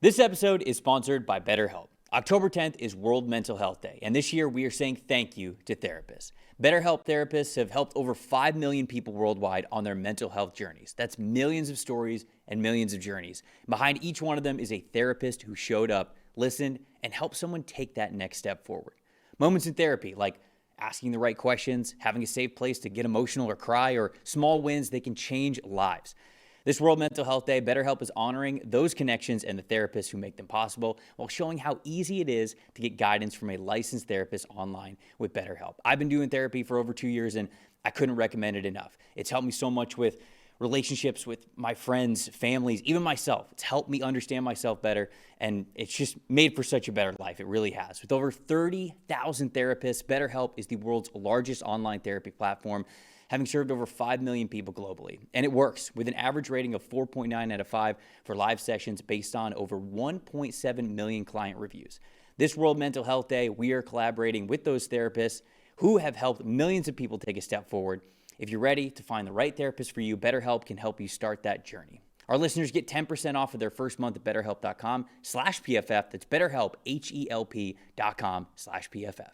This episode is sponsored by BetterHelp. October 10th is World Mental Health Day, and this year we are saying thank you to therapists. BetterHelp therapists have helped over 5 million people worldwide on their mental health journeys. That's millions of stories and millions of journeys. Behind each one of them is a therapist who showed up, listened, and helped someone take that next step forward. Moments in therapy, like asking the right questions, having a safe place to get emotional or cry, or small wins, they can change lives. This World Mental Health Day, BetterHelp is honoring those connections and the therapists who make them possible while showing how easy it is to get guidance from a licensed therapist online with BetterHelp. I've been doing therapy for over 2 years and I couldn't recommend it enough. It's helped me so much with relationships with my friends, families, even myself. It's helped me understand myself better, and it's just made for such a better life. It really has. With over 30,000 therapists, BetterHelp is the world's largest online therapy platform, having served over 5 million people globally. And it works with an average rating of 4.9 out of 5 for live sessions based on over 1.7 million client reviews. This World Mental Health Day, we are collaborating with those therapists who have helped millions of people take a step forward. If you're ready to find the right therapist for you, BetterHelp can help you start that journey. Our listeners get 10% off of their first month at BetterHelp.com/PFF. That's BetterHelp, HELP.com/PFF.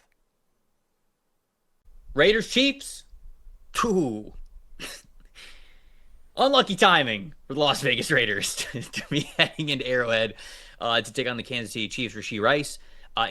Raiders Chiefs. Ooh. Unlucky timing for the Las Vegas Raiders to be heading into Arrowhead to take on the Kansas City Chiefs. Rashee Rice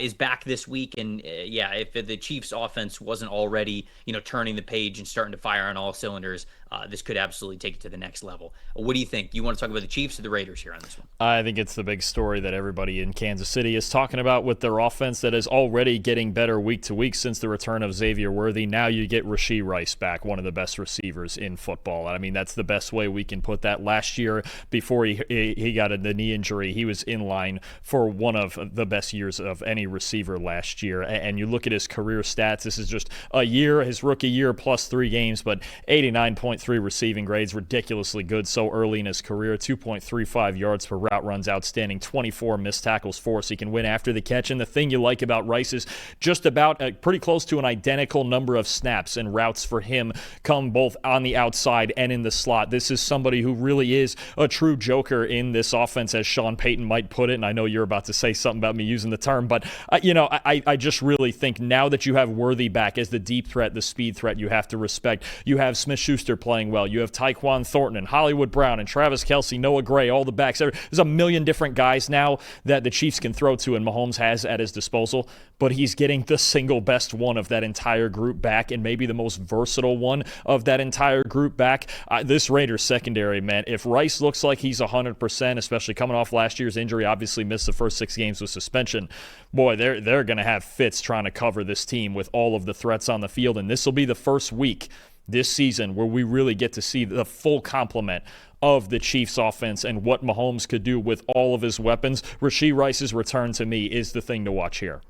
is back this week, and if the Chiefs offense wasn't already, turning the page and starting to fire on all cylinders, this could absolutely take it to the next level. What do you think? You want to talk about the Chiefs or the Raiders here on this one? I think it's the big story that everybody in Kansas City is talking about with their offense that is already getting better week to week since the return of Xavier Worthy. Now you get Rashee Rice back, one of the best receivers in football. I mean, that's the best way we can put that. Last year, before he got the knee injury, he was in line for one of the best years of any receiver last year. And you look at his career stats, this is just a year, his rookie year plus 3 games, but 89.3 receiving grades, ridiculously good so early in his career. 2.35 yards per route runs, outstanding. 24 missed tackles forced. He can win after the catch. And the thing you like about Rice is just about pretty close to an identical number of snaps and routes for him come both on the outside and in the slot. This is somebody who really is a true joker in this offense, as Sean Payton might put it. And I know you're about to say something about me using the term, but I just really think now that you have Worthy back as the deep threat, the speed threat you have to respect. You have Smith-Schuster playing well. You have Tyquan Thornton and Hollywood Brown and Travis Kelce, Noah Gray, all the backs. There's a million different guys now that the Chiefs can throw to and Mahomes has at his disposal, but he's getting the single best one of that entire group back and maybe the most versatile one of that entire group back. This Raiders secondary, man, if Rice looks like he's 100%, especially coming off last year's injury, obviously missed the first 6 games with suspension, boy, they're going to have fits trying to cover this team with all of the threats on the field, and this will be the first week this season where we really get to see the full complement of the Chiefs offense and what Mahomes could do with all of his weapons. Rashee Rice's return to me is the thing to watch here.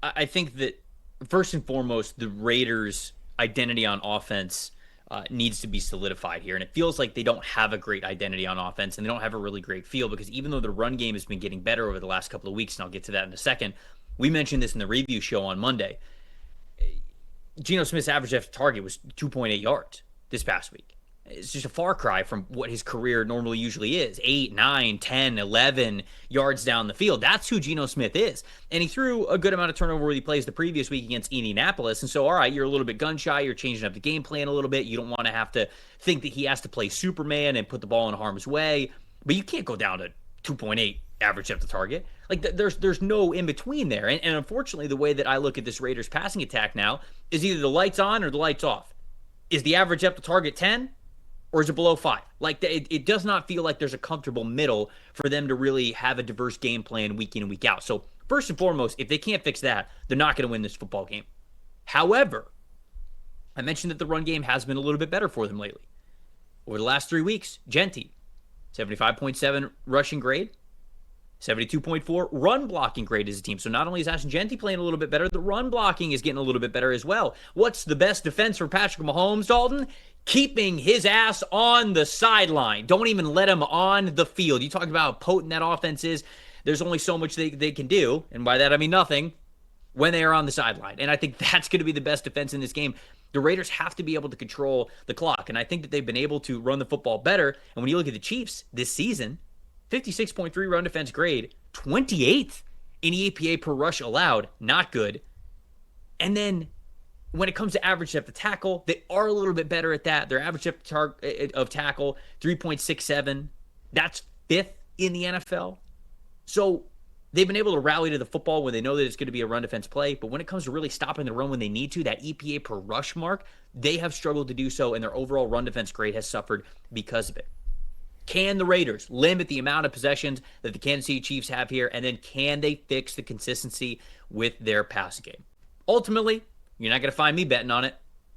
I think that first and foremost, the Raiders' identity on offense needs to be solidified here. And it feels like they don't have a great identity on offense and they don't have a really great feel, because even though the run game has been getting better over the last couple of weeks, and I'll get to that in a second, we mentioned this in the review show on Monday, Geno Smith's average after target was 2.8 yards this past week. It's just a far cry from what his career normally usually is. 8, 9, 10, 11 yards down the field. That's who Geno Smith is. And he threw a good amount of turnover-worthy plays the previous week against Indianapolis. And so, all right, you're a little bit gun-shy. You're changing up the game plan a little bit. You don't want to have to think that he has to play Superman and put the ball in harm's way. But you can't go down to 2.8 average depth of target. Like, there's no in-between there. And unfortunately, the way that I look at this Raiders passing attack now is either the lights on or the lights off. Is the average depth of target 10? Or is it below 5? Like, it does not feel like there's a comfortable middle for them to really have a diverse game plan week in and week out. So first and foremost, if they can't fix that, they're not going to win this football game. However, I mentioned that the run game has been a little bit better for them lately. Over the last 3 weeks, Genty, 75.7 rushing grade, 72.4 run blocking grade as a team. So not only is Ashton Genty playing a little bit better, the run blocking is getting a little bit better as well. What's the best defense for Patrick Mahomes, Dalton? Keeping his ass on the sideline. Don't even let him on the field. You talk about how potent that offense is. There's only so much they can do, and by that I mean nothing, when they are on the sideline. And I think that's going to be the best defense in this game. The Raiders have to be able to control the clock, and I think that they've been able to run the football better. And when you look at the Chiefs this season, 56.3 run defense grade, 28th in EPA per rush allowed, not good. And then when it comes to average depth of tackle, they are a little bit better at that. Their average depth of tackle, 3.67. That's 5th in the NFL. So they've been able to rally to the football when they know that it's going to be a run defense play. But when it comes to really stopping the run when they need to, that EPA per rush mark, they have struggled to do so, and their overall run defense grade has suffered because of it. Can the Raiders limit the amount of possessions that the Kansas City Chiefs have here? And then can they fix the consistency with their passing game? Ultimately, you're not going to find me betting on it.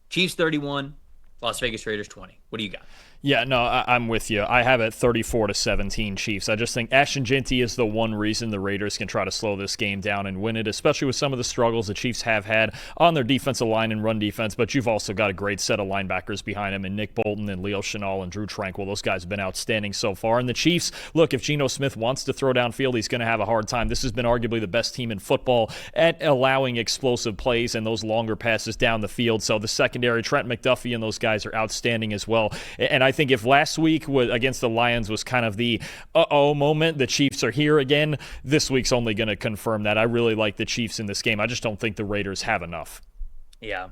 Chiefs 31, Las Vegas Raiders 20. What do you got? Yeah, no, I'm with you. I have it 34-17 Chiefs. I just think Ashton Jeanty is the one reason the Raiders can try to slow this game down and win it, especially with some of the struggles the Chiefs have had on their defensive line and run defense. But you've also got a great set of linebackers behind them, and Nick Bolton and Leo Chenal and Drew Tranquil. Those guys have been outstanding so far. And the Chiefs, look, if Geno Smith wants to throw downfield, he's going to have a hard time. This has been arguably the best team in football at allowing explosive plays and those longer passes down the field. So the secondary, Trent McDuffie and those guys are outstanding as well. And I think if last week against the Lions was kind of the uh-oh moment, the Chiefs are here again, this week's only going to confirm that. I really like the Chiefs in this game. I just don't think the Raiders have enough. Yeah.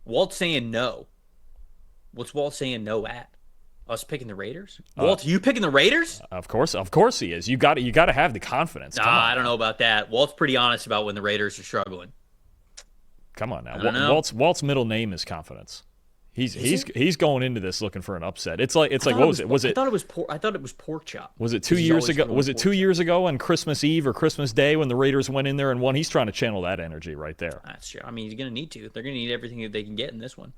Walt's saying no. What's Walt saying no at? Us picking the Raiders? Walt, you picking the Raiders? Of course he is. You got to have the confidence. I don't know about that. Walt's pretty honest about when the Raiders are struggling. Come on now. Walt's middle name is confidence. He's going into this looking for an upset. It's like what was it? I thought it was pork chop. Was it 2 years ago? Was it 2 years ago on Christmas Eve or Christmas Day when the Raiders went in there and won? He's trying to channel that energy right there. That's true. I mean, he's going to need to. They're going to need everything that they can get in this one.